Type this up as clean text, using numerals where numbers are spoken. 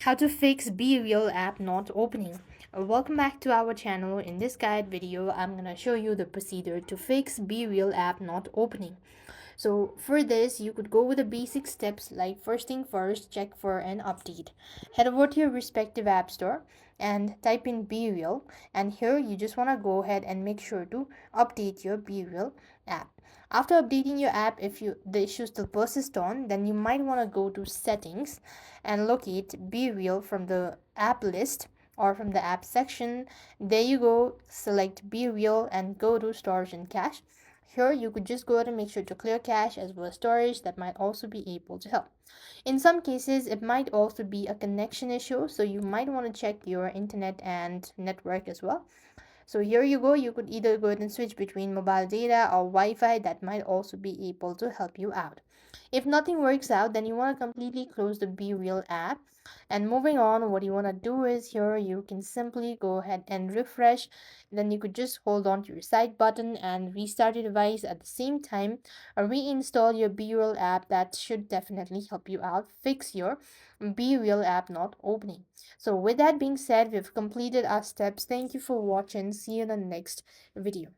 How to fix Bereal app not opening. Welcome back to our channel. In this guide video, I'm gonna show you the procedure to fix Bereal app not opening. So for this, you could go with the basic steps like first thing first, check for an update. Head over to your respective app store and type in Bereal, and here you just want to go ahead and make sure to update your Bereal app. After updating your app, if the issue still persists on, then you might want to go to settings and locate Bereal from the app list or from the app section. There you go, select Bereal and go to storage and cache. Here you could just go ahead and make sure to clear cache as well as storage. That might also be able to help. In some cases, it might also be a connection issue, so you might want to check your internet and network as well. So here you go, you could either go ahead and switch between mobile data or Wi-Fi. That might also be able to help you out. If nothing works out, then you want to completely close the Bereal app. And moving on, what you want to do is here you can simply go ahead and refresh. Then you could just hold on to your side button and restart your device at the same time. Reinstall your Bereal app. That should definitely help you out. Fix your Bereal app not opening. So with that being said, we've completed our steps. Thank you for watching. See you in the next video.